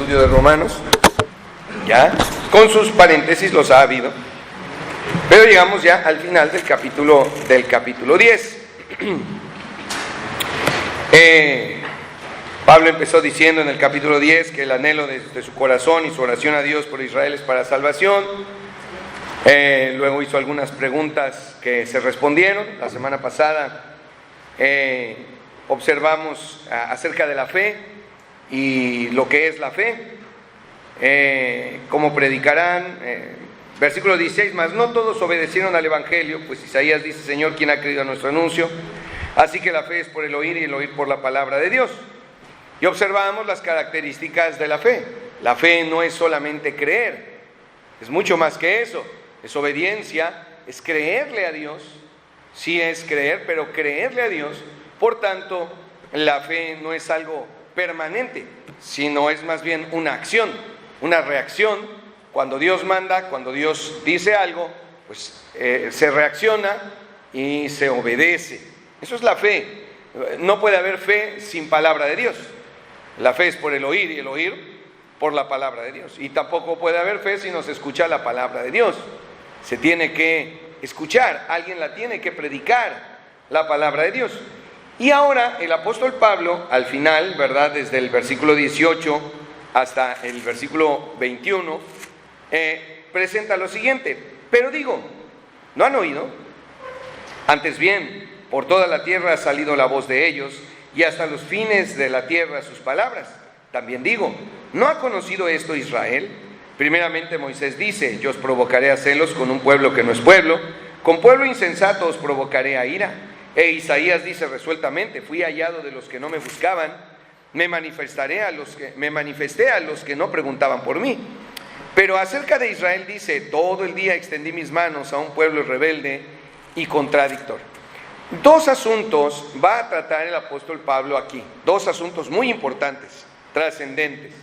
estudio de Romanos, ya, con sus paréntesis los ha habido, pero llegamos ya al final del capítulo 10. Pablo empezó diciendo en el capítulo 10 que el anhelo de su corazón y su oración a Dios por Israel es para salvación. Luego hizo algunas preguntas que se respondieron. La semana pasada observamos acerca de la fe y lo que es la fe, cómo predicarán. Versículo 16, mas no todos obedecieron al Evangelio, pues Isaías dice, Señor, ¿quién ha creído a nuestro anuncio? Así que la fe es por el oír y el oír por la palabra de Dios. Y observamos las características de la fe. La fe no es solamente creer, es mucho más que eso. Es obediencia, es creerle a Dios. Sí es creer, pero creerle a Dios. Por tanto, la fe no es algo permanente, sino es más bien una acción, una reacción. Cuando Dios manda, cuando Dios dice algo, pues se reacciona y se obedece. Eso es la fe. No puede haber fe sin palabra de Dios. La fe es por el oír y el oír por la palabra de Dios. Y tampoco puede haber fe si no se escucha la palabra de Dios. Se tiene que escuchar, alguien la tiene que predicar, la palabra de Dios. Y ahora el apóstol Pablo, al final, ¿verdad? Desde el versículo 18 hasta el versículo 21, presenta lo siguiente. Pero digo, ¿no han oído? Antes bien, por toda la tierra ha salido la voz de ellos, y hasta los fines de la tierra sus palabras. También digo, ¿no ha conocido esto Israel? Primeramente Moisés dice, yo os provocaré a celos con un pueblo que no es pueblo, con pueblo insensato os provocaré a ira. E Isaías dice resueltamente, fui hallado de los que no me buscaban, me manifesté a los que no preguntaban por mí. Pero acerca de Israel dice, todo el día extendí mis manos a un pueblo rebelde y contradictor. Dos asuntos va a tratar el apóstol Pablo aquí, dos asuntos muy importantes, trascendentes,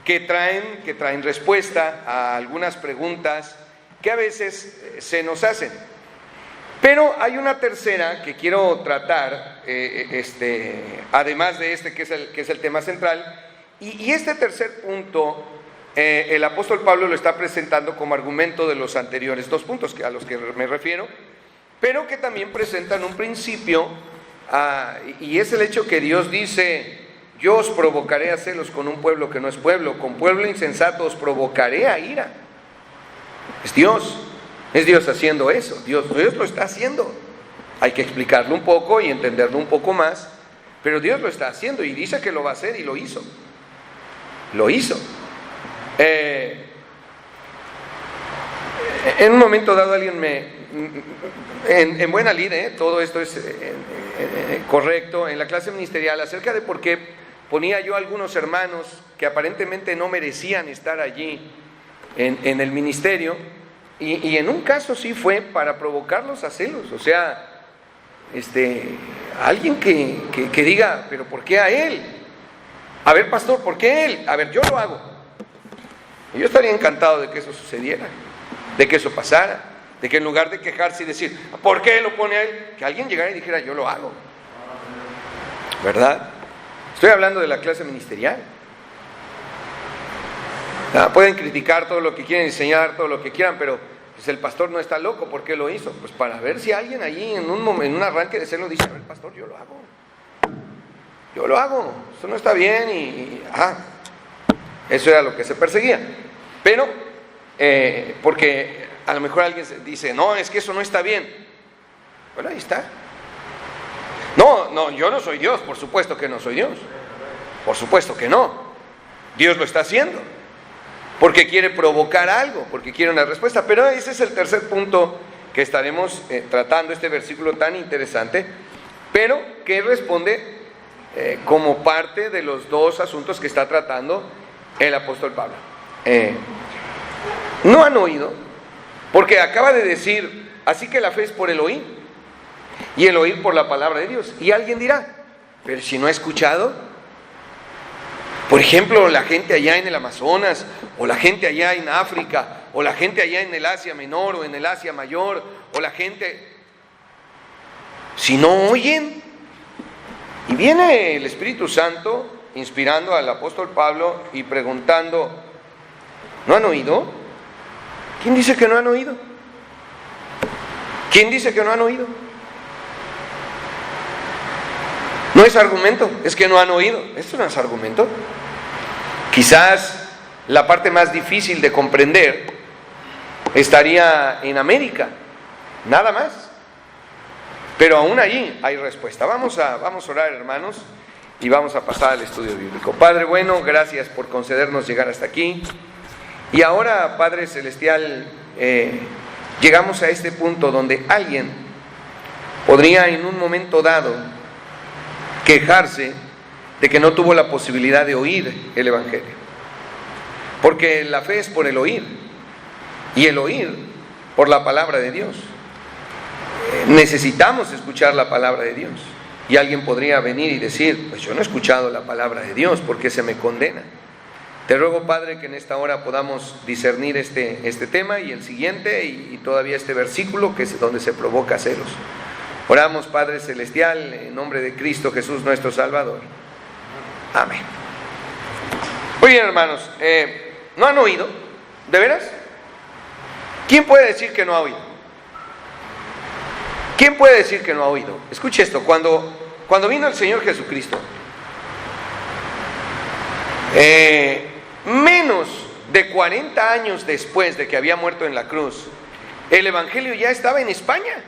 que traen respuesta a algunas preguntas que a veces se nos hacen. Pero hay una tercera que quiero tratar, además de que es el tema central, y este tercer punto, el apóstol Pablo lo está presentando como argumento de los anteriores dos puntos a los que me refiero, pero que también presentan un principio, y es el hecho que Dios dice, yo os provocaré a celos con un pueblo que no es pueblo, con pueblo insensato os provocaré a ira. Es Dios haciendo eso, Dios lo está haciendo. Hay que explicarlo un poco y entenderlo un poco más, pero Dios lo está haciendo y dice que lo va a hacer y lo hizo. En un momento dado alguien en buena lid, todo esto es correcto, en la clase ministerial, acerca de por qué ponía yo a algunos hermanos que aparentemente no merecían estar allí en el ministerio, y en un caso sí fue para provocarlos a celos, o sea, alguien que diga, pero ¿por qué a él? A ver, pastor, ¿por qué él? A ver, yo lo hago. Y yo estaría encantado de que eso sucediera, de que eso pasara, de que en lugar de quejarse y decir, ¿por qué lo pone a él? Que alguien llegara y dijera, yo lo hago, ¿verdad? Estoy hablando de la clase ministerial. Pueden criticar todo lo que quieren, enseñar todo lo que quieran, pero pues el pastor no está loco. ¿Por qué lo hizo? Pues para ver si alguien allí en un arranque de celo dice, a ver, pastor, yo lo hago, eso no está bien, eso era lo que se perseguía. Pero porque a lo mejor alguien dice, no, es que eso no está bien. Bueno, ahí está. No, yo no soy Dios, por supuesto que no soy Dios, por supuesto que no. Dios lo está haciendo porque quiere provocar algo, porque quiere una respuesta. Pero ese es el tercer punto que estaremos tratando, este versículo tan interesante, pero que responde como parte de los dos asuntos que está tratando el apóstol Pablo. No han oído, porque acaba de decir, así que la fe es por el oír, y el oír por la palabra de Dios. Y alguien dirá, pero si no ha escuchado. Por ejemplo, la gente allá en el Amazonas, o la gente allá en África, o la gente allá en el Asia Menor, o en el Asia Mayor, o la gente, si no oyen, y viene el Espíritu Santo inspirando al apóstol Pablo y preguntando, ¿no han oído? ¿Quién dice que no han oído? ¿Quién dice que no han oído? No es argumento, es que no han oído. Esto no es argumento. Quizás la parte más difícil de comprender estaría en América, nada más. Pero aún allí hay respuesta. Vamos a orar, hermanos, y vamos a pasar al estudio bíblico. Padre bueno, gracias por concedernos llegar hasta aquí. Y ahora, Padre Celestial, llegamos a este punto donde alguien podría en un momento dado quejarse de que no tuvo la posibilidad de oír el Evangelio. Porque la fe es por el oír, y el oír por la palabra de Dios. Necesitamos escuchar la palabra de Dios. Y alguien podría venir y decir, pues yo no he escuchado la palabra de Dios, ¿por qué se me condena? Te ruego, Padre, que en esta hora podamos discernir este tema y el siguiente y todavía este versículo, que es donde se provoca celos. Oramos, Padre Celestial, en nombre de Cristo Jesús, nuestro Salvador. Amén. Muy bien, hermanos, ¿no han oído? ¿De veras? ¿Quién puede decir que no ha oído? ¿Quién puede decir que no ha oído? Escuche esto, cuando vino el Señor Jesucristo, menos de 40 años después de que había muerto en la cruz, el Evangelio ya estaba en España.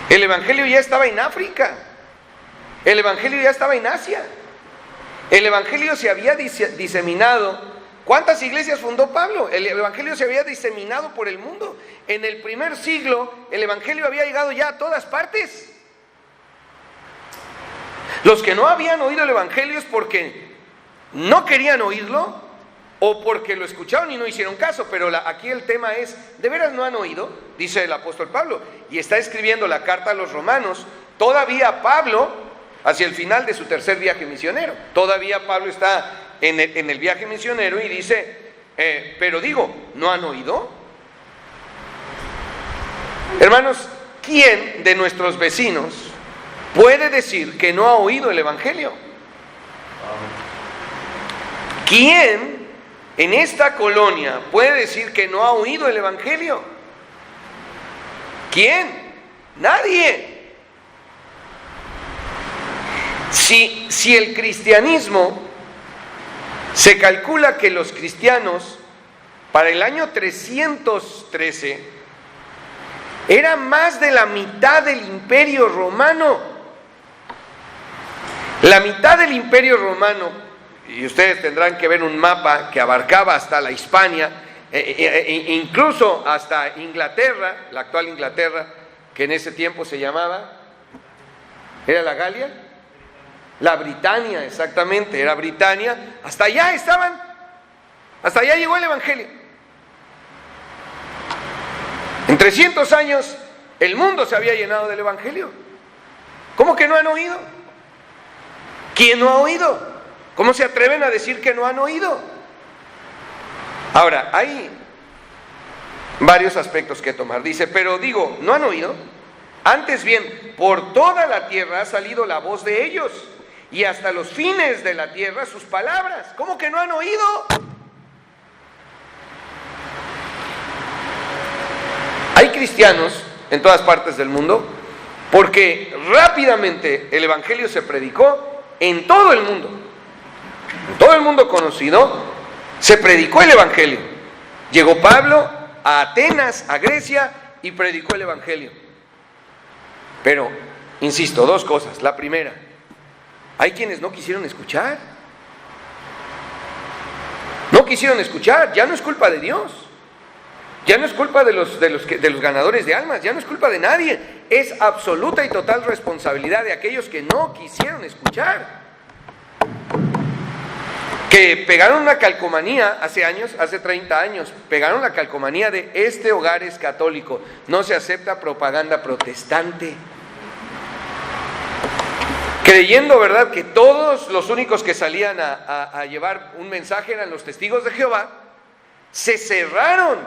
El Evangelio ya estaba en África. El Evangelio ya estaba en Asia. El Evangelio se había diseminado. ¿Cuántas iglesias fundó Pablo? El Evangelio se había diseminado por el mundo. En el primer siglo, el Evangelio había llegado ya a todas partes. Los que no habían oído el Evangelio es porque no querían oírlo o porque lo escucharon y no hicieron caso. Pero aquí el tema es, ¿de veras no han oído? Dice el apóstol Pablo. Y está escribiendo la carta a los romanos. Todavía Pablo, hacia el final de su tercer viaje misionero. Todavía Pablo está en el viaje misionero y dice, pero digo, ¿no han oído? Hermanos, ¿quién de nuestros vecinos puede decir que no ha oído el Evangelio? ¿Quién en esta colonia puede decir que no ha oído el Evangelio? ¿Quién? Nadie. Si el cristianismo, se calcula que los cristianos para el año 313 era más de la mitad del imperio romano. La mitad del imperio romano, y ustedes tendrán que ver un mapa que abarcaba hasta la Hispania, incluso hasta Inglaterra, la actual Inglaterra, que en ese tiempo se llamaba, ¿era la Galia? La Britania, exactamente, era Britania. Hasta allá estaban, hasta allá llegó el Evangelio. En 300 años el mundo se había llenado del Evangelio. ¿Cómo que no han oído? ¿Quién no ha oído? ¿Cómo se atreven a decir que no han oído? Ahora, hay varios aspectos que tomar. Dice, pero digo, ¿no han oído? Antes bien, por toda la tierra ha salido la voz de ellos, y hasta los fines de la tierra sus palabras. ¿Cómo que no han oído? Hay cristianos en todas partes del mundo, porque rápidamente el Evangelio se predicó en todo el mundo. En todo el mundo conocido se predicó el Evangelio. Llegó Pablo a Atenas, a Grecia, y predicó el Evangelio. Pero, insisto, dos cosas. La primera, hay quienes no quisieron escuchar. No quisieron escuchar. Ya no es culpa de Dios. Ya no es culpa de los ganadores de almas. Ya no es culpa de nadie. Es absoluta y total responsabilidad de aquellos que no quisieron escuchar. Que pegaron una calcomanía hace años, hace 30 años, pegaron la calcomanía de este hogar es católico. No se acepta propaganda protestante. Creyendo, ¿verdad?, que todos los únicos que salían a llevar un mensaje eran los testigos de Jehová. Se cerraron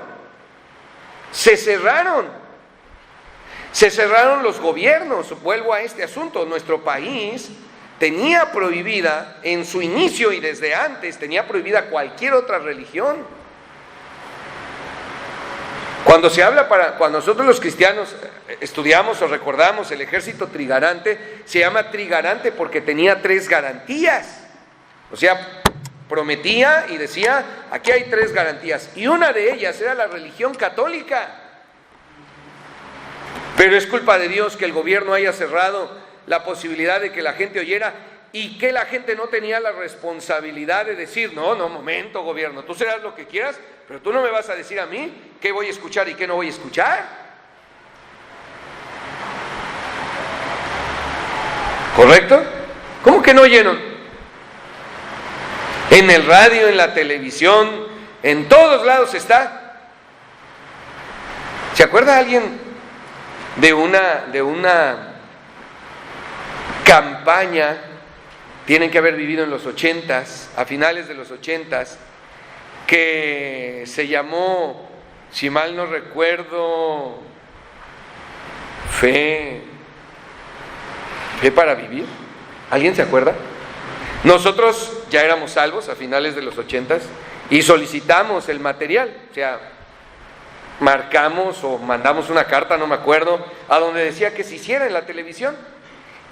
los gobiernos. Vuelvo a este asunto. Nuestro país tenía prohibida en su inicio y desde antes, tenía prohibida cualquier otra religión. Cuando nosotros los cristianos estudiamos o recordamos el ejército trigarante, se llama trigarante porque tenía 3 garantías. O sea, prometía y decía, aquí hay 3 garantías, y una de ellas era la religión católica. Pero es culpa de Dios que el gobierno haya cerrado la posibilidad de que la gente oyera, y que la gente no tenía la responsabilidad de decir, no, momento, gobierno, tú serás lo que quieras, pero tú no me vas a decir a mí qué voy a escuchar y qué no voy a escuchar. ¿Correcto? ¿Cómo que no oyeron? En el radio, en la televisión, en todos lados está. ¿Se acuerda alguien de una campaña? Tienen que haber vivido en los 80s, a finales de los 80s, que se llamó, si mal no recuerdo, Fe para Vivir. ¿Alguien se acuerda? Nosotros ya éramos salvos a finales de los 80s y solicitamos el material, o sea, marcamos o mandamos una carta, no me acuerdo, a donde decía que se hiciera en la televisión,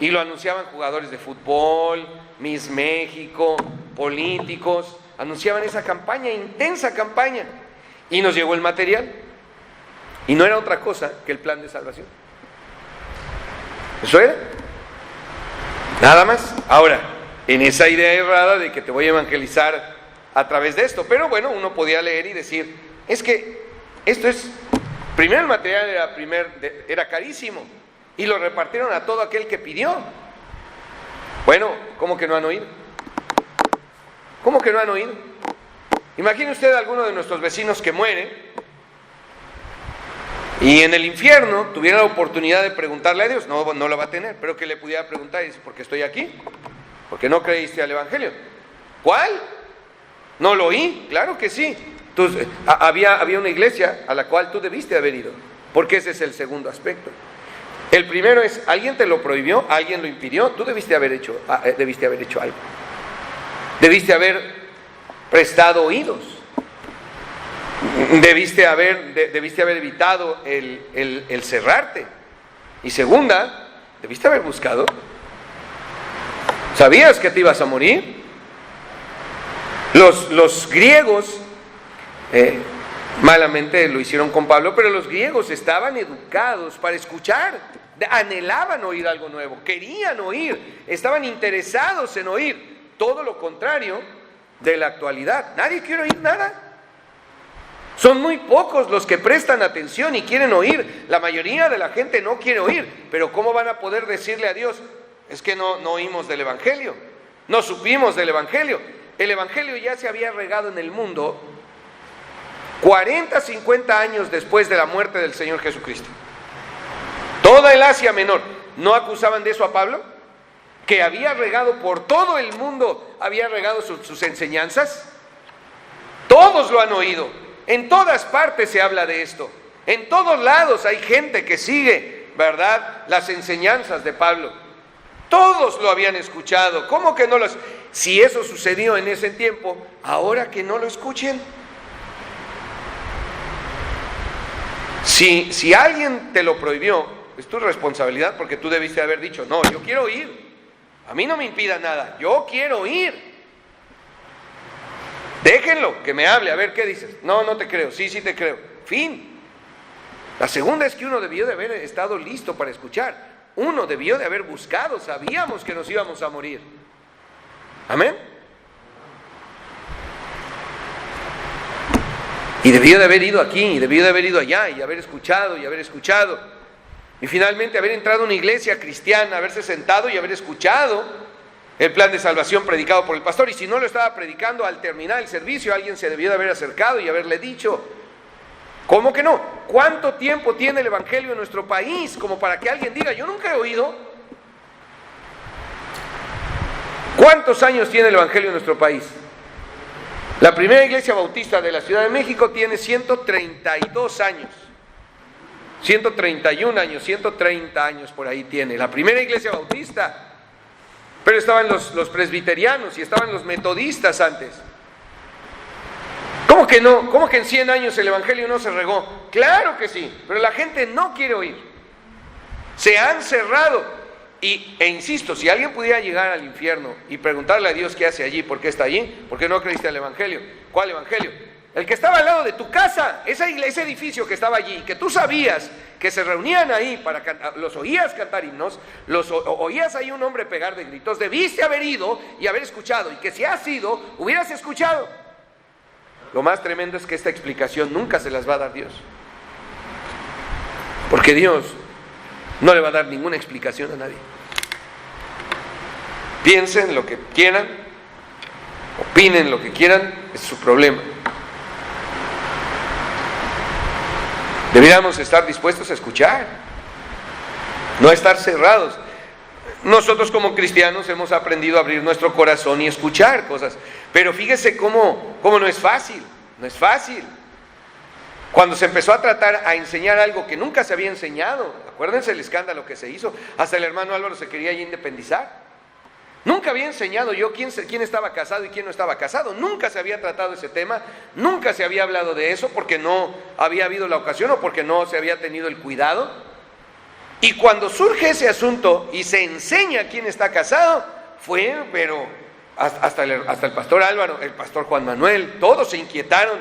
y lo anunciaban jugadores de fútbol, Miss México, políticos, anunciaban esa campaña, intensa campaña, y nos llegó el material, y no era otra cosa que el plan de salvación. Eso era, nada más. Ahora, en esa idea errada de que te voy a evangelizar a través de esto, pero bueno, uno podía leer y decir, es que esto es, primero el material era carísimo, y lo repartieron a todo aquel que pidió. Bueno, ¿cómo que no han oído? ¿Cómo que no han oído? Imagine usted a alguno de nuestros vecinos que muere y en el infierno tuviera la oportunidad de preguntarle a Dios, no lo va a tener, pero que le pudiera preguntar y dice, ¿por qué estoy aquí? ¿Por qué no creíste al Evangelio? ¿Cuál? ¿No lo oí? Claro que sí. Entonces, había una iglesia a la cual tú debiste haber ido, porque ese es el segundo aspecto. El primero es, alguien te lo prohibió, alguien lo impidió, tú debiste haber hecho algo. Debiste haber prestado oídos. Debiste haber evitado el cerrarte. Y segunda, debiste haber buscado. ¿Sabías que te ibas a morir? Los griegos, malamente lo hicieron con Pablo, pero los griegos estaban educados para escuchar. Anhelaban oír algo nuevo, querían oír, estaban interesados en oír, todo lo contrario de la actualidad. Nadie quiere oír nada. Son muy pocos los que prestan atención y quieren oír. La mayoría de la gente no quiere oír, pero ¿cómo van a poder decirle a Dios? Es que no oímos del Evangelio, no supimos del Evangelio. El Evangelio ya se había regado en el mundo 40, 50 años después de la muerte del Señor Jesucristo. Toda el Asia Menor, ¿no acusaban de eso a Pablo? Que había regado por todo el mundo, había regado sus enseñanzas. Todos lo han oído, en todas partes se habla de esto, en todos lados hay gente que sigue, ¿verdad?, las enseñanzas de Pablo. Todos lo habían escuchado. ¿Cómo que no los? Si eso sucedió en ese tiempo, ahora que no lo escuchen. Si alguien te lo prohibió, es tu responsabilidad, porque tú debiste haber dicho, no, yo quiero oír, a mí no me impida nada, yo quiero oír. Déjenlo, que me hable, a ver qué dices. No te creo, sí te creo. Fin. La segunda es que uno debió de haber estado listo para escuchar. Uno debió de haber buscado, sabíamos que nos íbamos a morir. Amén. Y debió de haber ido aquí, y debió de haber ido allá, y haber escuchado, y finalmente haber entrado a una iglesia cristiana, haberse sentado y haber escuchado el plan de salvación predicado por el pastor. Y si no lo estaba predicando, al terminar el servicio, alguien se debió de haber acercado y haberle dicho. ¿Cómo que no? ¿Cuánto tiempo tiene el Evangelio en nuestro país como para que alguien diga, yo nunca he oído? ¿Cuántos años tiene el Evangelio en nuestro país? La primera iglesia bautista de la Ciudad de México tiene 132 años. 131 años, 130 años por ahí tiene. La primera iglesia bautista. Pero estaban los presbiterianos y estaban los metodistas antes. ¿Cómo que no? ¿Cómo que en 100 años el evangelio no se regó? Claro que sí, pero la gente no quiere oír. Se han cerrado. E insisto, si alguien pudiera llegar al infierno y preguntarle a Dios qué hace allí, por qué está allí, ¿por qué no creíste al evangelio? ¿Cuál evangelio? El que estaba al lado de tu casa, ese edificio que estaba allí, que tú sabías que se reunían ahí para cantar, los oías cantar himnos, oías ahí un hombre pegar de gritos, debiste haber ido y haber escuchado, y que si has ido, hubieras escuchado. Lo más tremendo es que esta explicación nunca se las va a dar Dios, porque Dios no le va a dar ninguna explicación a nadie. Piensen lo que quieran, opinen lo que quieran, es su problema. Deberíamos estar dispuestos a escuchar, no estar cerrados. Nosotros como cristianos hemos aprendido a abrir nuestro corazón y escuchar cosas, pero fíjese cómo no es fácil, no es fácil. Cuando se empezó a tratar a enseñar algo que nunca se había enseñado, acuérdense el escándalo que se hizo, hasta el hermano Álvaro se quería ya independizar. Nunca había enseñado yo quién estaba casado y quién no estaba casado, nunca se había tratado ese tema, nunca se había hablado de eso porque no había habido la ocasión o porque no se había tenido el cuidado. Y cuando surge ese asunto y se enseña quién está casado, pero hasta el pastor Álvaro, el pastor Juan Manuel, todos se inquietaron.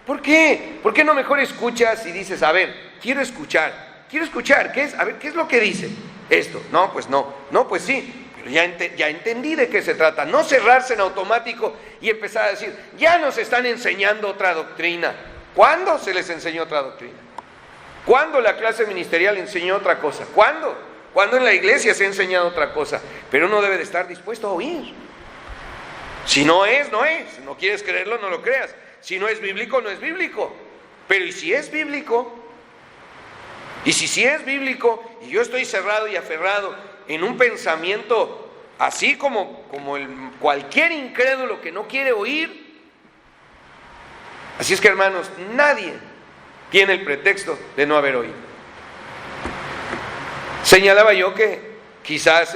¿Por qué? ¿Por qué no mejor escuchas y dices, a ver, quiero escuchar, ¿qué es? A ver, ¿qué es lo que dice esto? No, pues sí. Ya entendí de qué se trata, no cerrarse en automático y empezar a decir, ya nos están enseñando otra doctrina. ¿Cuándo se les enseñó otra doctrina? ¿Cuándo la clase ministerial enseñó otra cosa? ¿Cuándo? ¿Cuándo en la iglesia se ha enseñado otra cosa? Pero uno debe de estar dispuesto a oír. Si no es, no es. Si no quieres creerlo, no lo creas. Si no es bíblico, no es bíblico. Pero ¿y si es bíblico? Y si sí es bíblico y yo estoy cerrado y aferrado en un pensamiento así como cualquier incrédulo que no quiere oír. Así es que, hermanos, nadie tiene el pretexto de no haber oído. Señalaba yo que quizás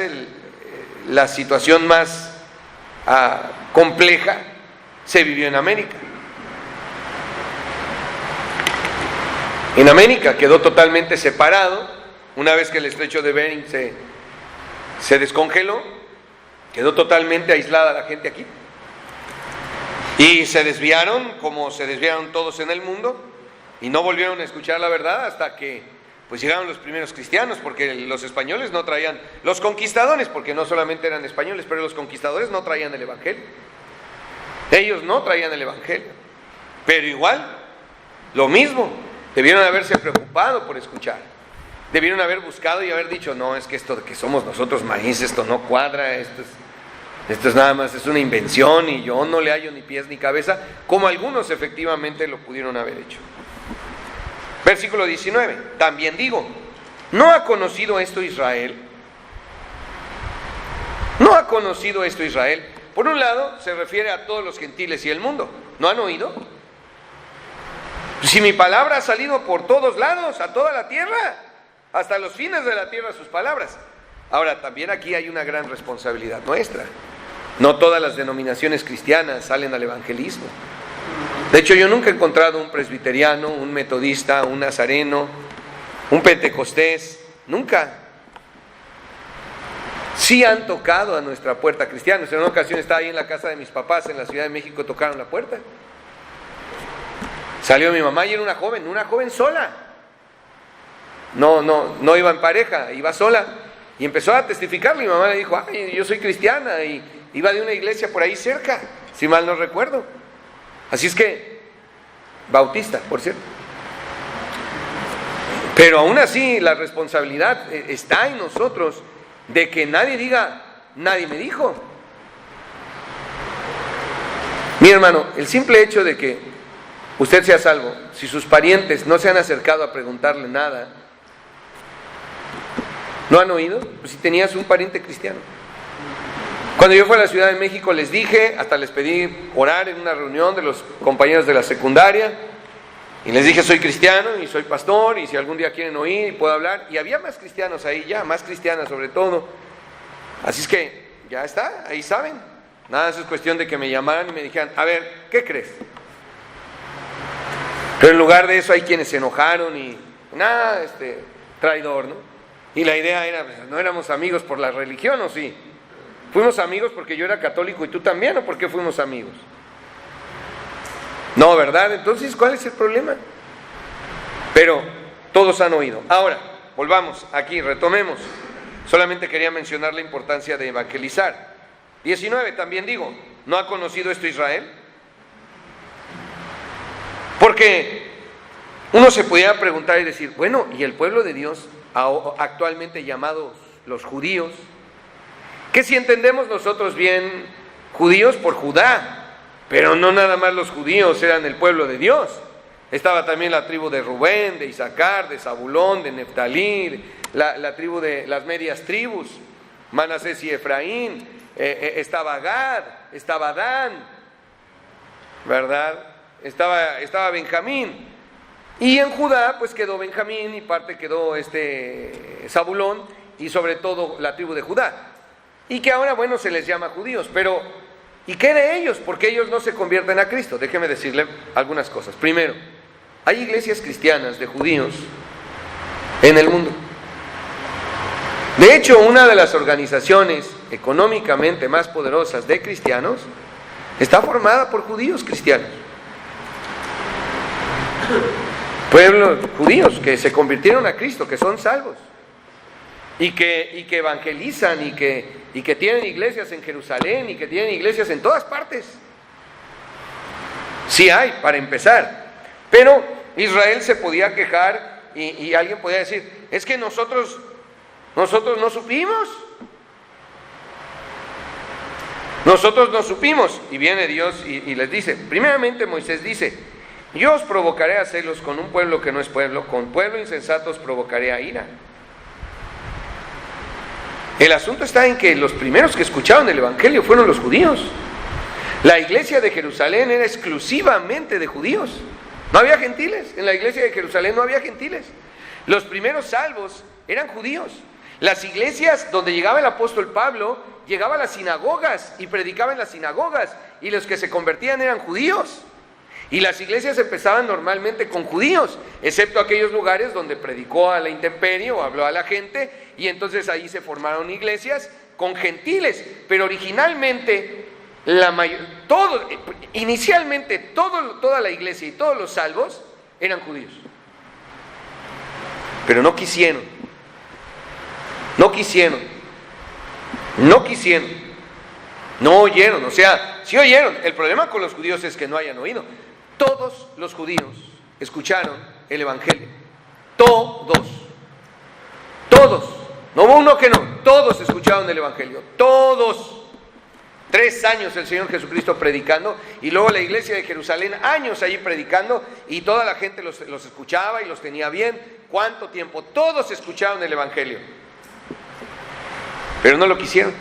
la situación más compleja se vivió en América. En América quedó totalmente separado una vez que el estrecho de Bering se descongeló, quedó totalmente aislada la gente aquí. Y se desviaron, como se desviaron todos en el mundo, y no volvieron a escuchar la verdad hasta que pues llegaron los primeros cristianos, porque los españoles no traían, los conquistadores, porque no solamente eran españoles, pero los conquistadores no traían el evangelio. Ellos no traían el evangelio. Pero igual, lo mismo, debieron haberse preocupado por escuchar. Debieron haber buscado y haber dicho, no, es que esto de que somos nosotros maíz, esto no cuadra, esto es nada más, es una invención y yo no le hallo ni pies ni cabeza, como algunos efectivamente lo pudieron haber hecho. Versículo 19, también digo, ¿no ha conocido esto Israel? ¿No ha conocido esto Israel? Por un lado, se refiere a todos los gentiles y el mundo. ¿No han oído? Si mi palabra ha salido por todos lados, a toda la tierra, hasta los fines de la tierra sus palabras. Ahora, también aquí hay una gran responsabilidad nuestra. No todas las denominaciones cristianas salen al evangelismo. De hecho, yo nunca he encontrado un presbiteriano, un metodista, un nazareno, un pentecostés, nunca. Sí han tocado a nuestra puerta cristianos. En una ocasión estaba ahí en la casa de mis papás en la Ciudad de México, tocaron la puerta. Salió mi mamá y era una joven sola. No iba en pareja, iba sola. Y empezó a testificar. Mi mamá le dijo, ay, yo soy cristiana y iba de una iglesia por ahí cerca, si mal no recuerdo. Así es que, bautista, por cierto. Pero aún así la responsabilidad está en nosotros de que nadie diga, nadie me dijo. Mi hermano, el simple hecho de que usted sea salvo, si sus parientes no se han acercado a preguntarle nada, ¿no han oído? Pues si tenías un pariente cristiano. Cuando yo fui a la Ciudad de México les dije, hasta les pedí orar en una reunión de los compañeros de la secundaria, y les dije, soy cristiano y soy pastor, y si algún día quieren oír y puedo hablar, y había más cristianos ahí ya, más cristianas sobre todo. Así es que ya está, ahí saben. Nada, eso es cuestión de que me llamaran y me dijeran, a ver, ¿qué crees? Pero en lugar de eso hay quienes se enojaron y nada, traidor, ¿no? Y la idea era, no éramos amigos por la religión, ¿o sí? Fuimos amigos porque yo era católico y tú también, ¿o por qué fuimos amigos? No, ¿verdad? Entonces, ¿cuál es el problema? Pero todos han oído. Ahora, volvamos aquí, retomemos. Solamente quería mencionar la importancia de evangelizar. 19, también digo, ¿no ha conocido esto Israel? Porque uno se pudiera preguntar y decir, bueno, ¿y el pueblo de Dios, actualmente llamados los judíos? Que si entendemos nosotros bien, judíos por Judá, pero no nada más los judíos eran el pueblo de Dios. Estaba también la tribu de Rubén, de Isaacar, de Zabulón, de Neftalí, la tribu de las medias tribus, Manasés y Efraín, estaba Gad, estaba Dan, ¿verdad? Estaba Benjamín. Y en Judá pues quedó Benjamín y parte quedó Zabulón y sobre todo la tribu de Judá. Y que ahora, bueno, se les llama judíos, pero ¿y qué de ellos? Porque ellos no se convierten a Cristo. Déjeme decirle algunas cosas. Primero, hay iglesias cristianas de judíos en el mundo. De hecho, una de las organizaciones económicamente más poderosas de cristianos está formada por judíos cristianos. Pueblos judíos que se convirtieron a Cristo, que son salvos y que evangelizan y que tienen iglesias en Jerusalén y que tienen iglesias en todas partes. Sí hay, para empezar. Pero Israel se podía quejar y alguien podía decir, es que nosotros no supimos. Nosotros no supimos. Y viene Dios y les dice, primeramente Moisés dice, yo os provocaré a celos con un pueblo que no es pueblo, con pueblo insensato os provocaré a ira. El asunto está en que los primeros que escucharon el evangelio fueron los judíos. La iglesia de Jerusalén era exclusivamente de judíos. No había gentiles. En la iglesia de Jerusalén no había gentiles. Los primeros salvos eran judíos. Las iglesias donde llegaba el apóstol Pablo, llegaba a las sinagogas y predicaba en las sinagogas, y los que se convertían eran judíos. Y las iglesias empezaban normalmente con judíos, excepto aquellos lugares donde predicó a la intemperie o habló a la gente, y entonces ahí se formaron iglesias con gentiles. Pero originalmente, inicialmente toda la iglesia y todos los salvos eran judíos. Pero no quisieron, no oyeron, o sea, sí oyeron. El problema con los judíos es que no hayan oído. Todos los judíos escucharon el evangelio. Todos. No hubo uno que no. Todos escucharon el evangelio. Todos. 3 años el Señor Jesucristo predicando, y luego la iglesia de Jerusalén, años allí predicando, y toda la gente los escuchaba y los tenía bien. ¿Cuánto tiempo? Todos escucharon el evangelio. Pero no lo quisieron.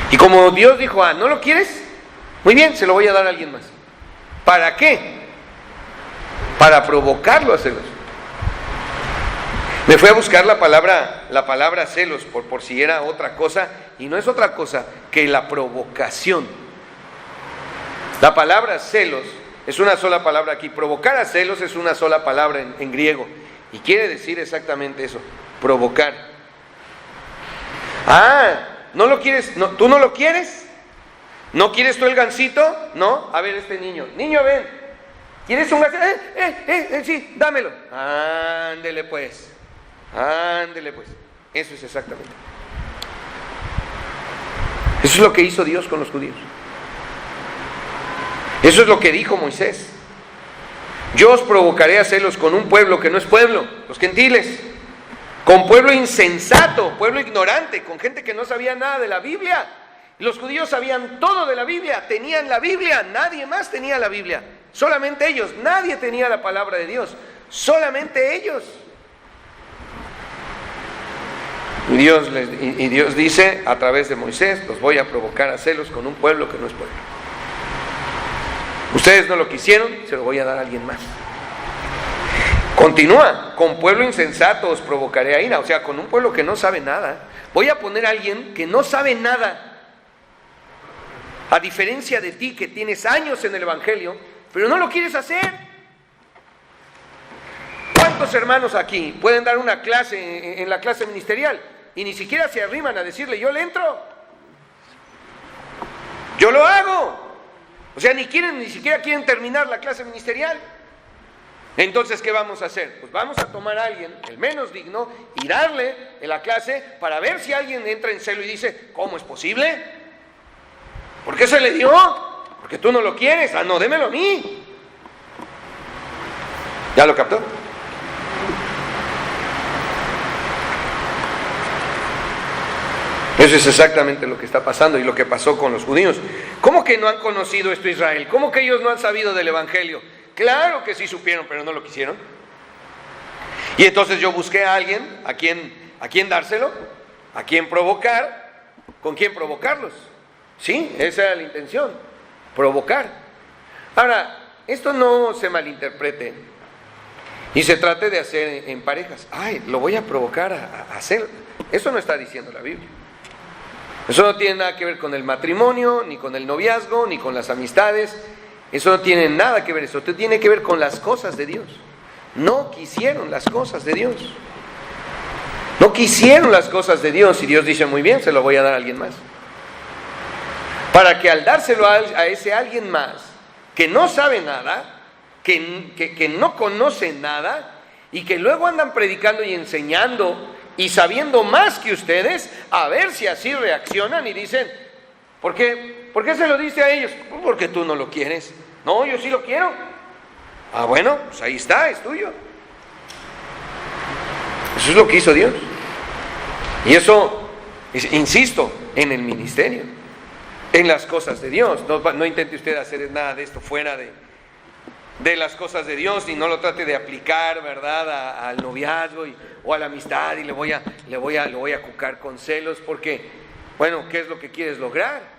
Y como Dios dijo, ¿no lo quieres? Muy bien, se lo voy a dar a alguien más. ¿Para qué? Para provocarlo a celos. Me fui a buscar la palabra celos por si era otra cosa, y no es otra cosa que la provocación. La palabra celos es una sola palabra aquí. Provocar a celos es una sola palabra en griego, y quiere decir exactamente eso, provocar. ¿No lo quieres? No, ¿tú no lo quieres? ¿No quieres tú el gansito? ¿No? A ver, niño, ven. ¿Quieres un gansito? Sí, dámelo. Ándele pues. Eso es exactamente. Eso es lo que hizo Dios con los judíos. Eso es lo que dijo Moisés. Yo os provocaré a celos con un pueblo que no es pueblo, los gentiles. Con pueblo insensato, pueblo ignorante, con gente que no sabía nada de la Biblia. Los judíos sabían todo de la Biblia, tenían la Biblia, nadie más tenía la Biblia. Solamente ellos, nadie tenía la palabra de Dios, solamente ellos. Y Dios dice a través de Moisés, los voy a provocar a celos con un pueblo que no es pueblo. Ustedes no lo quisieron, se lo voy a dar a alguien más. Continúa, con pueblo insensato os provocaré a ira, o sea, con un pueblo que no sabe nada. Voy a poner a alguien que no sabe nada, a diferencia de ti que tienes años en el Evangelio, pero no lo quieres hacer. ¿Cuántos hermanos aquí pueden dar una clase en la clase ministerial y ni siquiera se arriman a decirle, yo le entro? Yo lo hago. O sea, ni siquiera quieren terminar la clase ministerial. Entonces, ¿qué vamos a hacer? Pues vamos a tomar a alguien, el menos digno, y darle en la clase para ver si alguien entra en celo y dice, ¿cómo es posible? ¿Por qué se le dio? Porque tú no lo quieres. Ah, no, démelo a mí. ¿Ya lo captó? Eso es exactamente lo que está pasando y lo que pasó con los judíos. ¿Cómo que no han conocido esto Israel? ¿Cómo que ellos no han sabido del Evangelio? Claro que sí supieron, pero no lo quisieron. Y entonces yo busqué a alguien, a quien dárselo, a quien provocar, con quién provocarlos. Sí, esa era la intención, provocar. Ahora, esto no se malinterprete y se trate de hacer en parejas. Ay, lo voy a provocar a hacer. Eso no está diciendo la Biblia. Eso no tiene nada que ver con el matrimonio, ni con el noviazgo, ni con las amistades. Eso no tiene nada que ver, eso tiene que ver con las cosas de Dios. No quisieron las cosas de Dios. No quisieron las cosas de Dios y Dios dice, muy bien, se lo voy a dar a alguien más. Para que al dárselo a ese alguien más, que no sabe nada, que no conoce nada, y que luego andan predicando y enseñando y sabiendo más que ustedes, a ver si así reaccionan y dicen, ¿por qué se lo dice a ellos? Pues porque tú no lo quieres. No, yo sí lo quiero. Ah, bueno, pues ahí está, es tuyo. Eso es lo que hizo Dios. Y eso, insisto, en el ministerio, en las cosas de Dios. No intente usted hacer nada de esto fuera de las cosas de Dios, y no lo trate de aplicar, ¿verdad?, al noviazgo o a la amistad, y le voy a cucar con celos, porque, bueno, ¿qué es lo que quieres lograr?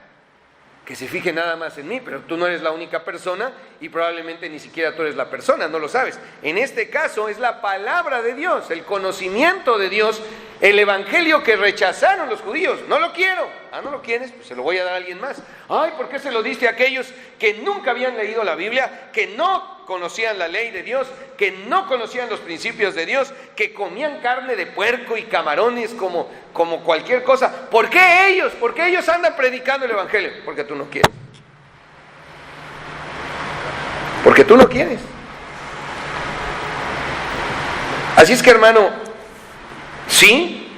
Que se fije nada más en mí, pero tú no eres la única persona y probablemente ni siquiera tú eres la persona, no lo sabes. En este caso es la palabra de Dios, el conocimiento de Dios, el evangelio que rechazaron los judíos. No lo quiero. Ah, ¿no lo quieres? Pues se lo voy a dar a alguien más. Ay, ¿por qué se lo diste a aquellos que nunca habían leído la Biblia, que no conocían la ley de Dios, que no conocían los principios de Dios, que comían carne de puerco y camarones como cualquier cosa? ¿Por qué ellos? ¿Por qué ellos andan predicando el evangelio? Porque tú no quieres. Porque tú no quieres. Así es que, hermano, sí,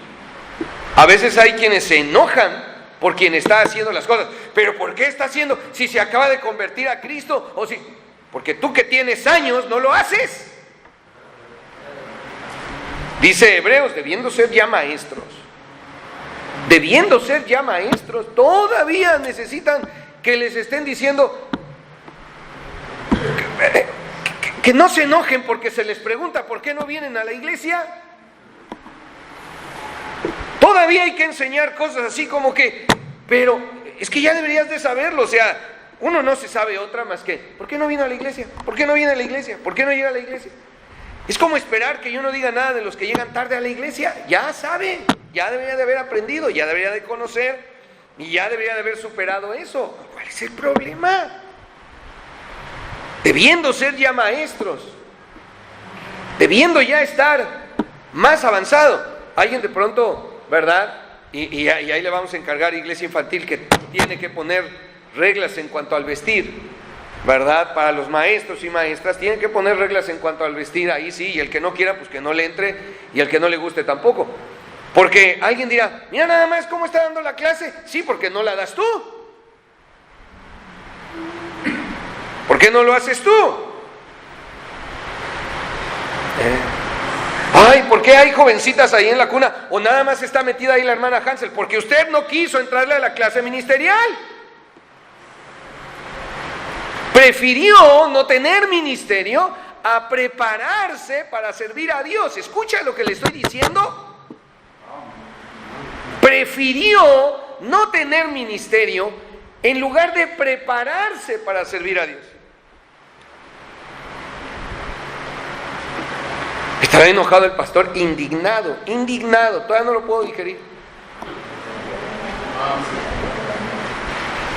a veces hay quienes se enojan por quien está haciendo las cosas. ¿Pero por qué está haciendo? Si se acaba de convertir a Cristo, o si... Porque tú que tienes años no lo haces. Dice Hebreos, debiendo ser ya maestros. Debiendo ser ya maestros, todavía necesitan que les estén diciendo que no se enojen porque se les pregunta por qué no vienen a la iglesia. Todavía hay que enseñar cosas así como que, pero es que ya deberías de saberlo, o sea, uno no se sabe otra más que, ¿por qué no vino a la iglesia? ¿Por qué no viene a la iglesia? ¿Por qué no llega a la iglesia? Es como esperar que yo no diga nada de los que llegan tarde a la iglesia. Ya sabe, ya debería de haber aprendido, ya debería de conocer y ya debería de haber superado eso. ¿Cuál es el problema? Debiendo ser ya maestros, debiendo ya estar más avanzado. Alguien de pronto, ¿verdad? Y ahí le vamos a encargar a Iglesia Infantil que tiene que poner reglas en cuanto al vestir, ¿verdad? Para los maestros y maestras tienen que poner reglas en cuanto al vestir, ahí sí, y el que no quiera, pues que no le entre, y el que no le guste tampoco. Porque alguien dirá, mira nada más cómo está dando la clase. Sí, porque no la das tú. ¿Por qué no lo haces tú? Ay, ¿por qué hay jovencitas ahí en la cuna? O nada más está metida ahí la hermana Hansel. Porque usted no quiso entrarle a la clase ministerial. Prefirió no tener ministerio a prepararse para servir a Dios. ¿Escucha lo que le estoy diciendo? Prefirió no tener ministerio en lugar de prepararse para servir a Dios. Estará enojado el pastor, indignado, todavía no lo puedo digerir.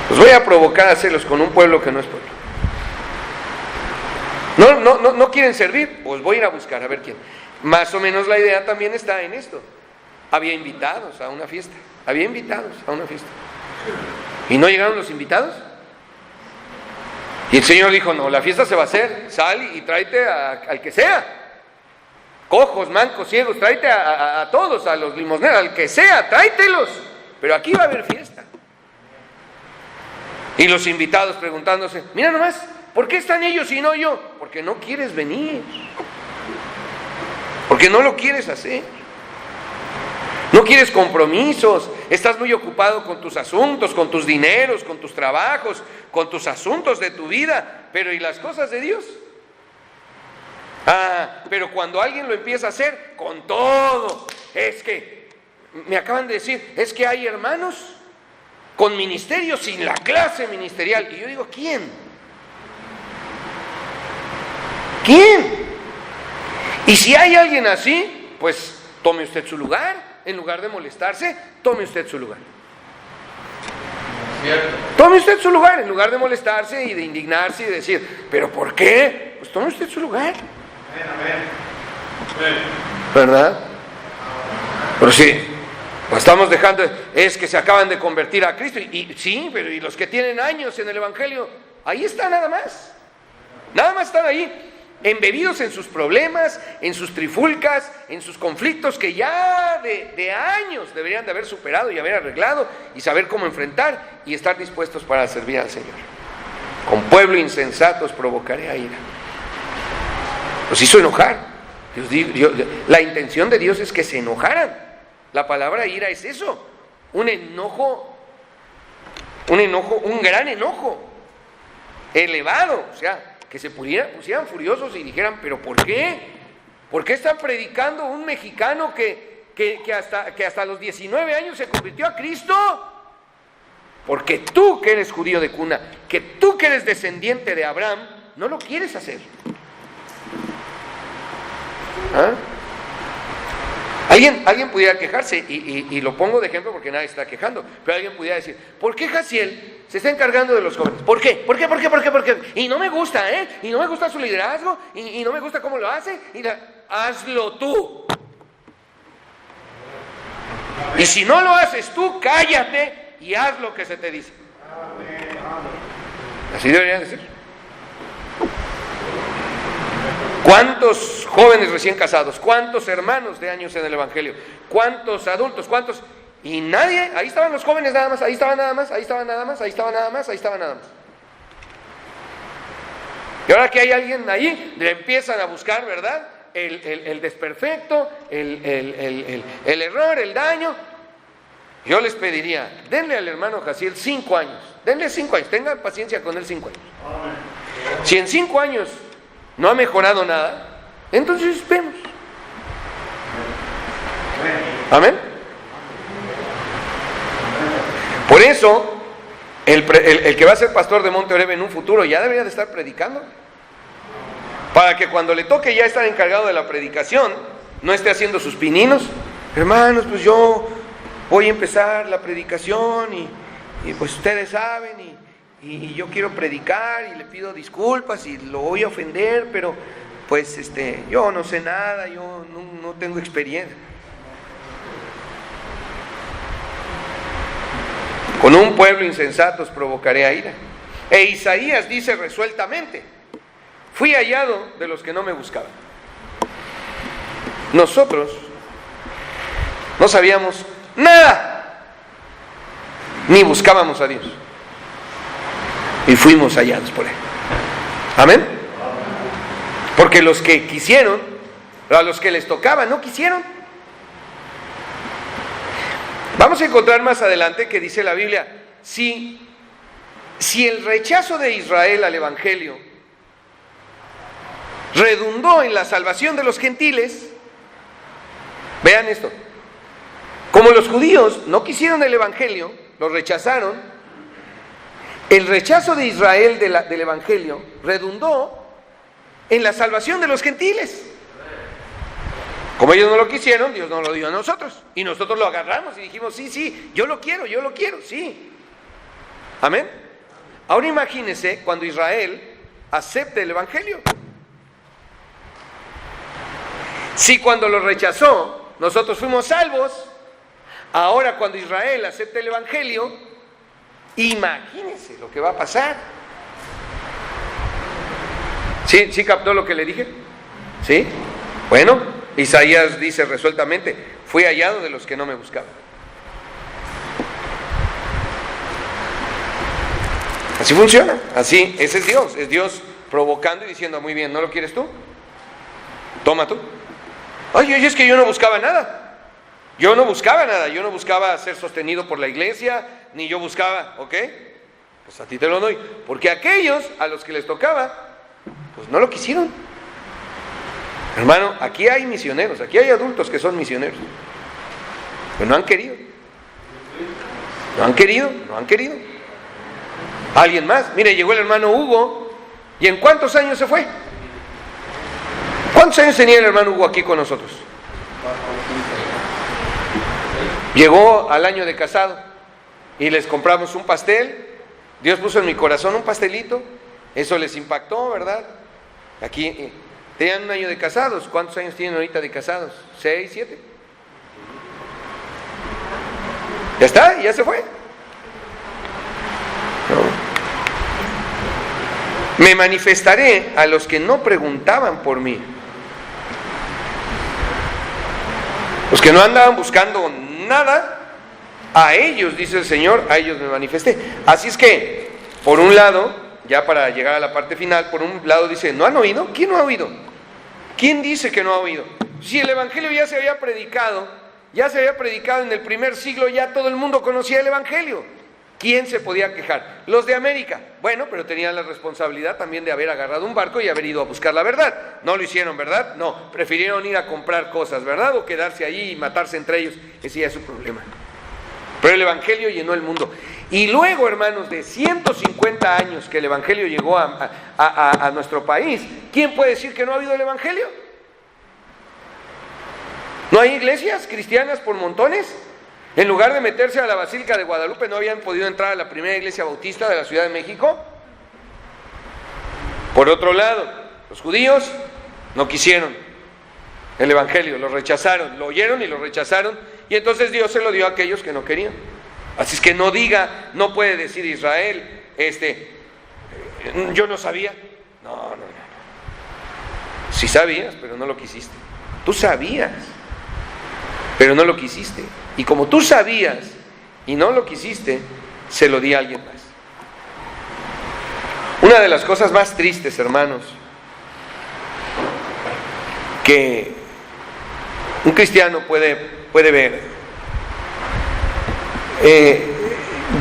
Los voy a provocar a hacerlos con un pueblo que no es pueblo. No quieren servir, pues voy a ir a buscar a ver quién. Más o menos la idea también está en esto. Había invitados a una fiesta. ¿Y no llegaron los invitados? Y el Señor dijo, no, la fiesta se va a hacer, sal y tráete al que sea. Cojos, mancos, ciegos, tráete a todos, a los limosneros, al que sea, tráetelos. Pero aquí va a haber fiesta. Y los invitados preguntándose, mira nomás, ¿por qué están ellos y no yo? Porque no quieres venir. Porque no lo quieres hacer. No quieres compromisos, estás muy ocupado con tus asuntos, con tus dineros, con tus trabajos, con tus asuntos de tu vida, pero ¿y las cosas de Dios? Pero cuando alguien lo empieza a hacer, con todo, es que, me acaban de decir, es que hay hermanos con ministerio sin la clase ministerial, y yo digo, ¿quién? Y si hay alguien así, pues tome usted su lugar. En lugar de molestarse, tome usted su lugar. Tome usted su lugar, en lugar de molestarse y de indignarse y de decir, ¿pero por qué? Pues tome usted su lugar. ¿Verdad? Pero sí, lo estamos dejando, es que se acaban de convertir a Cristo. Y sí, pero ¿y los que tienen años en el Evangelio? Ahí está nada más. Nada más están ahí, embebidos en sus problemas, en sus trifulcas, en sus conflictos que ya de años deberían de haber superado y haber arreglado y saber cómo enfrentar y estar dispuestos para servir al Señor. Con pueblo insensato os provocaré a ira. Los hizo enojar. La intención de Dios es que se enojaran. La palabra ira es eso, un gran enojo, elevado, o sea, que se pusieran furiosos y dijeran, ¿pero por qué? ¿Por qué están predicando un mexicano que hasta los 19 años se convirtió a Cristo? Porque tú que eres judío de cuna, que tú que eres descendiente de Abraham, no lo quieres hacer. Alguien pudiera quejarse, y lo pongo de ejemplo porque nadie está quejando, pero alguien pudiera decir, ¿por qué Jaciel se está encargando de los jóvenes? ¿Por qué? ¿Por qué? Y no me gusta, y no me gusta su liderazgo, y no me gusta cómo lo hace, hazlo tú. Y si no lo haces tú, cállate y haz lo que se te dice. Así debería de ser. ¿Cuántos jóvenes recién casados? ¿Cuántos hermanos de años en el Evangelio? ¿Cuántos adultos? ¿Cuántos? Y nadie, ahí estaban los jóvenes nada más, ahí estaban nada más. Y ahora que hay alguien ahí, le empiezan a buscar, ¿verdad? El desperfecto, el error, el daño. Yo les pediría, denle al hermano Jaciel 5 años, denle 5 años, tengan paciencia con él 5 años. Si en 5 años no ha mejorado nada, entonces vemos. Amén. Por eso, el que va a ser pastor de Monte Oreb en un futuro ya debería de estar predicando, para que cuando le toque ya estar encargado de la predicación, no esté haciendo sus pininos. Hermanos, pues yo voy a empezar la predicación y pues ustedes saben y yo quiero predicar y le pido disculpas y lo voy a ofender, pero pues yo no sé nada, yo no tengo experiencia. Con un pueblo insensato os provocaré a ira. E Isaías dice resueltamente, fui hallado de los que no me buscaban. Nosotros no sabíamos nada, ni buscábamos a Dios. Y fuimos hallados por Él. Amén. Porque los que quisieron, a los que les tocaba, no quisieron. Vamos a encontrar más adelante que dice la Biblia, si el rechazo de Israel al Evangelio redundó en la salvación de los gentiles, vean esto, como los judíos no quisieron el Evangelio, lo rechazaron, el rechazo de Israel del Evangelio redundó en la salvación de los gentiles. Como ellos no lo quisieron, Dios nos lo dio a nosotros. Y nosotros lo agarramos y dijimos, sí, yo lo quiero, sí. Amén. Ahora imagínense cuando Israel acepte el Evangelio. Si cuando lo rechazó, nosotros fuimos salvos, ahora cuando Israel acepte el Evangelio, imagínense lo que va a pasar. ¿Sí captó lo que le dije? ¿Sí? Bueno, Isaías dice resueltamente, fui hallado de los que no me buscaban. Así funciona, así, ese es Dios provocando y diciendo, muy bien, ¿no lo quieres tú? Toma tú. Ay, es que yo no buscaba nada. Yo no buscaba ser sostenido por la iglesia, ni yo buscaba, ¿ok? Pues a ti te lo doy. Porque aquellos a los que les tocaba, pues no lo quisieron. Hermano, aquí hay misioneros, aquí hay adultos que son misioneros. Pero no han querido. No han querido. Alguien más. Mire, llegó el hermano Hugo, ¿y en cuántos años se fue? ¿Cuántos años tenía el hermano Hugo aquí con nosotros? Llegó al año de casado y les compramos un pastel. Dios puso en mi corazón un pastelito. Eso les impactó, ¿verdad? Aquí tenían un año de casados. ¿Cuántos años tienen ahorita de casados? 6, 7. Ya está, ya se fue. No. Me manifestaré a los que no preguntaban por mí. Los que no andaban buscando nada, a ellos, dice el Señor, a ellos me manifesté. Así es que, por un lado, ya para llegar a la parte final, por un lado dice, ¿no han oído? ¿Quién no ha oído? ¿Quién dice que no ha oído? Si el Evangelio ya se había predicado en el primer siglo, ya todo el mundo conocía el Evangelio. ¿Quién se podía quejar? Los de América. Bueno, pero tenían la responsabilidad también de haber agarrado un barco y haber ido a buscar la verdad. No lo hicieron, ¿verdad? No, prefirieron ir a comprar cosas, ¿verdad? O quedarse allí y matarse entre ellos. Ese ya es su problema. Pero el Evangelio llenó el mundo. Y luego, hermanos, de 150 años que el Evangelio llegó a nuestro país, ¿quién puede decir que no ha habido el Evangelio? ¿No hay iglesias cristianas por montones? En lugar de meterse a la Basílica de Guadalupe, ¿no habían podido entrar a la primera iglesia bautista de la Ciudad de México? Por otro lado, los judíos no quisieron el Evangelio, lo rechazaron, lo oyeron y lo rechazaron, y entonces Dios se lo dio a aquellos que no querían. Así es que no diga, no puede decir Israel, yo no sabía. No. Sí sabías, pero no lo quisiste. Tú sabías, pero no lo quisiste. Y como tú sabías y no lo quisiste, se lo di a alguien más. Una de las cosas más tristes, hermanos, que un cristiano puede ver,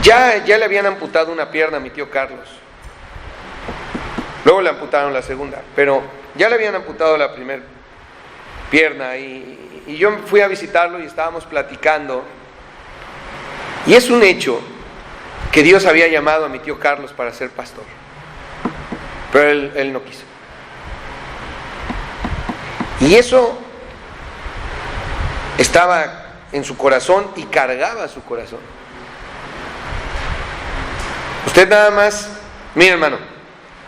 ya le habían amputado una pierna a mi tío Carlos. Luego le amputaron la segunda, pero ya le habían amputado la primera pierna y yo fui a visitarlo y estábamos platicando, y es un hecho que Dios había llamado a mi tío Carlos para ser pastor, pero él no quiso, y eso estaba en su corazón y cargaba su corazón. Usted nada más, mire hermano,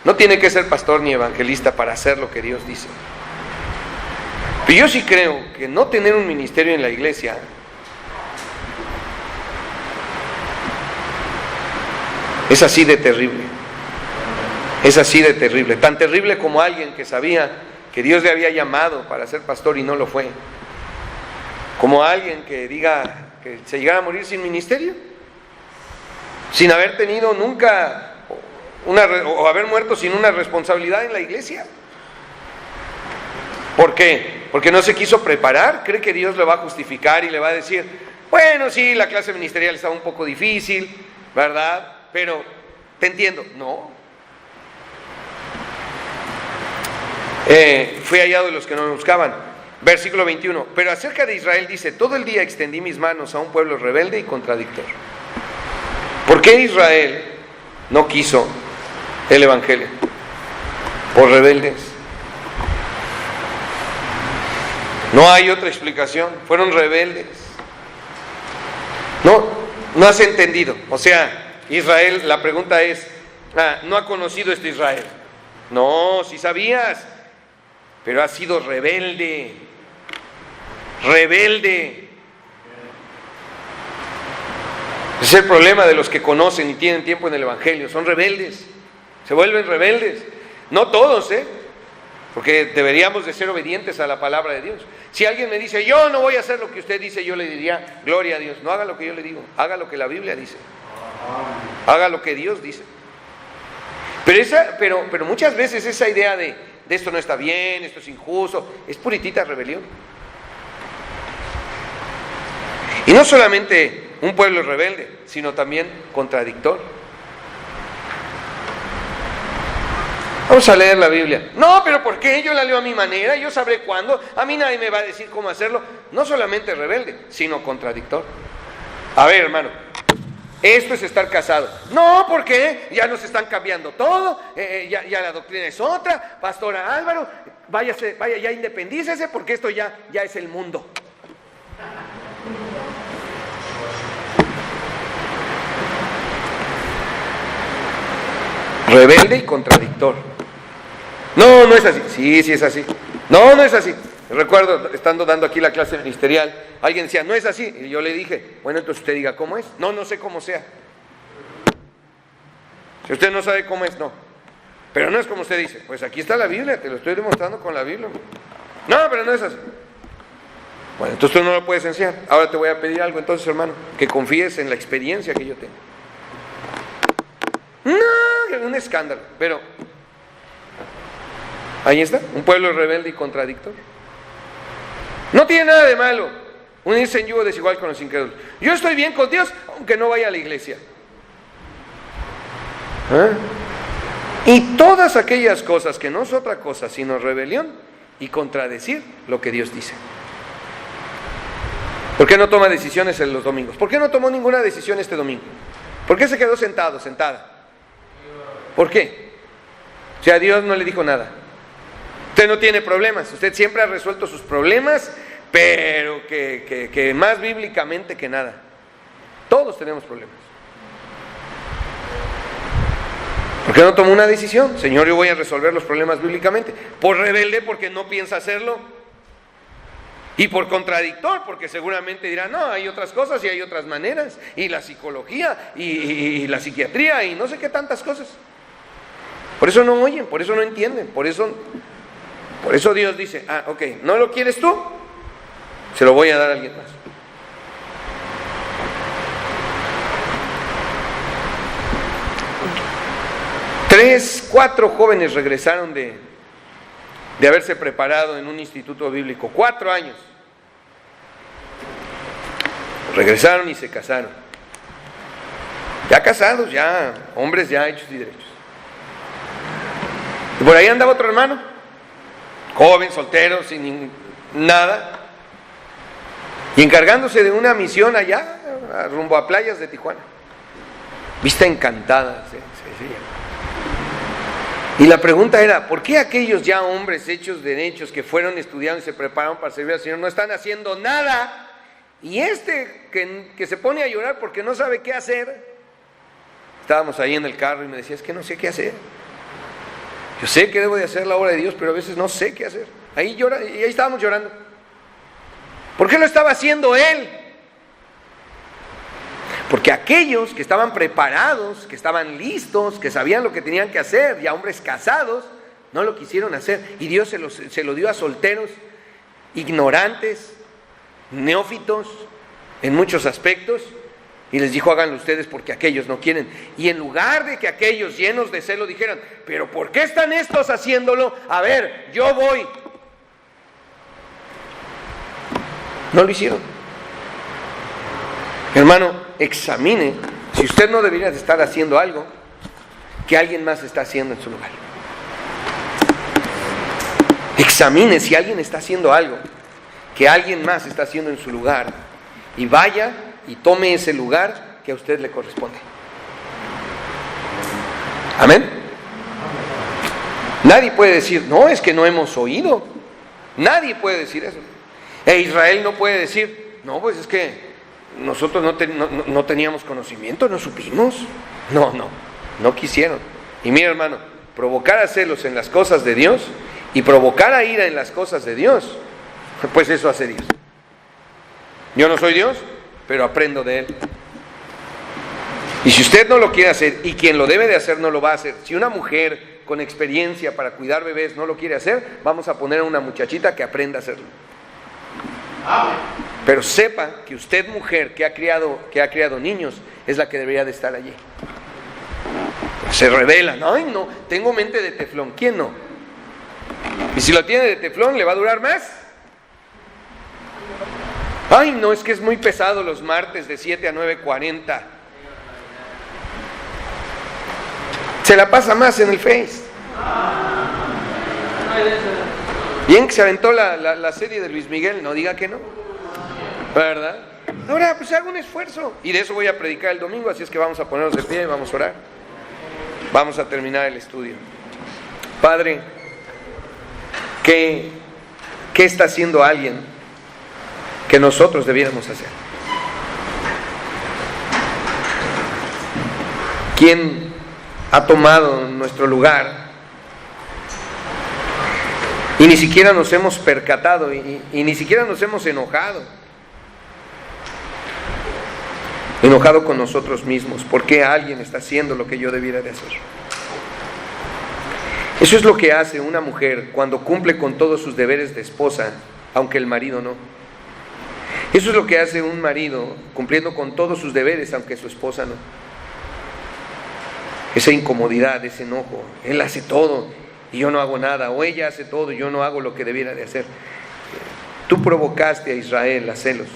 no tiene que ser pastor ni evangelista para hacer lo que Dios dice. Pero yo sí creo que no tener un ministerio en la iglesia es así de terrible. Es así de terrible. Tan terrible como alguien que sabía que Dios le había llamado para ser pastor y no lo fue. Como alguien que diga que se llegara a morir sin ministerio, sin haber tenido nunca o haber muerto sin una responsabilidad en la iglesia. ¿Por qué? Porque no se quiso preparar. Cree que Dios le va a justificar y le va a decir, bueno, sí, la clase ministerial estaba un poco difícil, ¿verdad? Pero te entiendo. No. Fui hallado de los que no me buscaban. Versículo 21. Pero acerca de Israel dice, todo el día extendí mis manos a un pueblo rebelde y contradictor. ¿Por qué Israel no quiso el Evangelio? Por rebeldes. No hay otra explicación. Fueron rebeldes. No has entendido. O sea, Israel, la pregunta es, ¿no ha conocido este Israel? No, sí sabías, pero ha sido rebelde. Rebelde. Ese es el problema de los que conocen y tienen tiempo en el Evangelio. Son rebeldes. Se vuelven rebeldes. No todos, porque deberíamos de ser obedientes a la palabra de Dios. Si alguien me dice, yo no voy a hacer lo que usted dice, yo le diría, gloria a Dios. No haga lo que yo le digo, haga lo que la Biblia dice. Haga lo que Dios dice. Pero muchas veces esa idea de esto no está bien, esto es injusto, es puritita rebelión. Y no solamente un pueblo rebelde, sino también contradictor. Vamos a leer la Biblia. No, pero ¿por qué? Yo la leo a mi manera, yo sabré cuándo, a mí nadie me va a decir cómo hacerlo. No solamente rebelde, sino contradictor. A ver, hermano, esto es estar casado. No, ¿por qué? Ya nos están cambiando todo, ya la doctrina es otra. Pastora Álvaro, vaya, ya independícese, porque esto ya es el mundo. Rebelde y contradictor. No es así. Sí es así. No es así. Recuerdo, estando dando aquí la clase ministerial, alguien decía, no es así. Y yo le dije, bueno, entonces usted diga cómo es. No sé cómo sea. Si usted no sabe cómo es, no. Pero no es como usted dice. Pues aquí está la Biblia, te lo estoy demostrando con la Biblia. No, pero no es así. Bueno, entonces tú no lo puedes enseñar. Ahora te voy a pedir algo entonces, hermano, que confíes en la experiencia que yo tengo. No, un escándalo, pero ahí está, un pueblo rebelde y contradictor. No tiene nada de malo unirse en yugo desigual con los incrédulos. Yo estoy bien con Dios, aunque no vaya a la iglesia. Y todas aquellas cosas que no es otra cosa sino rebelión y contradecir lo que Dios dice. ¿Por qué no toma decisiones en los domingos? ¿Por qué no tomó ninguna decisión este domingo? ¿Por qué se quedó sentada? ¿Por qué? O sea, Dios no le dijo nada. Usted no tiene problemas, usted siempre ha resuelto sus problemas, pero que más bíblicamente que nada. Todos tenemos problemas. ¿Por qué no tomó una decisión? Señor, yo voy a resolver los problemas bíblicamente. Por rebelde, porque no piensa hacerlo. Y por contradictor, porque seguramente dirá, no, hay otras cosas y hay otras maneras. Y la psicología y la psiquiatría y no sé qué tantas cosas. Por eso no oyen, por eso no entienden, por eso Dios dice, ok, ¿no lo quieres tú? Se lo voy a dar a alguien más. Tres, 4 jóvenes regresaron de haberse preparado en un instituto bíblico, 4 años. Regresaron y se casaron. Ya casados, ya hombres ya hechos y derechos. Y por ahí andaba otro hermano, joven, soltero, sin nada, y encargándose de una misión allá, rumbo a playas de Tijuana. Vista Encantada, se decía. Y la pregunta era, ¿por qué aquellos ya hombres hechos derechos que fueron estudiando y se prepararon para servir al Señor no están haciendo nada? Y que se pone a llorar porque no sabe qué hacer. Estábamos ahí en el carro y me decía, es que no sé qué hacer. Yo sé que debo de hacer la obra de Dios, pero a veces no sé qué hacer. Ahí llora, y ahí estábamos llorando. ¿Por qué lo estaba haciendo él? Porque aquellos que estaban preparados, que estaban listos, que sabían lo que tenían que hacer, ya hombres casados, no lo quisieron hacer. Y Dios se lo dio a solteros, ignorantes, neófitos, en muchos aspectos. Y les dijo, háganlo ustedes porque aquellos no quieren. Y en lugar de que aquellos llenos de celo dijeran, pero ¿por qué están estos haciéndolo? A ver, yo voy. No lo hicieron. Hermano, examine si usted no debería de estar haciendo algo que alguien más está haciendo en su lugar. Examine si alguien está haciendo algo que alguien más está haciendo en su lugar y vaya y tome ese lugar que a usted le corresponde. Amén. Nadie puede decir, no, es que no hemos oído. Nadie puede decir eso. E Israel no puede decir, no, pues es que nosotros no teníamos conocimiento, no supimos. No quisieron. Y mira, hermano, provocar a celos en las cosas de Dios y provocar a ira en las cosas de Dios, pues eso hace Dios. Yo no soy Dios, pero aprendo de Él. Y si usted no lo quiere hacer, y quien lo debe de hacer no lo va a hacer, si una mujer con experiencia para cuidar bebés no lo quiere hacer, vamos a poner a una muchachita que aprenda a hacerlo. Pero sepa que usted, mujer que ha criado niños, es la que debería de estar allí. Se rebelan, ay no, tengo mente de teflón, ¿quién no? Y si lo tiene de teflón, ¿le va a durar más? Ay no, es que es muy pesado los martes de 7 a 9:40. Se la pasa más en el Face. Bien que se aventó la serie de Luis Miguel, no diga que no, ¿verdad? Ahora pues haga un esfuerzo, y de eso voy a predicar el domingo, así es que vamos a ponernos de pie y vamos a orar. Vamos a terminar el estudio. Padre, ¿qué está haciendo alguien que nosotros debiéramos hacer? ¿Quién ha tomado nuestro lugar y ni siquiera nos hemos percatado y ni siquiera nos hemos enojado con nosotros mismos? ¿Por qué alguien está haciendo lo que yo debiera de hacer? Eso es lo que hace una mujer cuando cumple con todos sus deberes de esposa, aunque el marido no. Eso es lo que hace un marido cumpliendo con todos sus deberes, aunque su esposa no. Esa incomodidad, ese enojo, él hace todo y yo no hago nada, o ella hace todo y yo no hago lo que debiera de hacer. Tú provocaste a Israel a celos,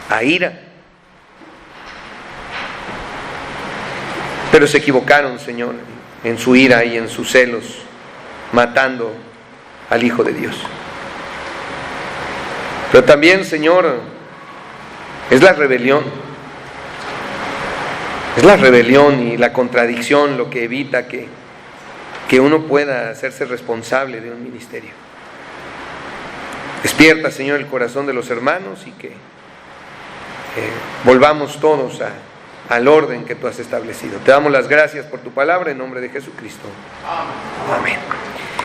a ira. Pero se equivocaron, Señor, en su ira y en sus celos, matando al Hijo de Dios. Pero también, Señor, es la rebelión. Es la rebelión y la contradicción lo que evita que uno pueda hacerse responsable de un ministerio. Despierta, Señor, el corazón de los hermanos y que volvamos todos al orden que tú has establecido. Te damos las gracias por tu palabra en nombre de Jesucristo. Amén.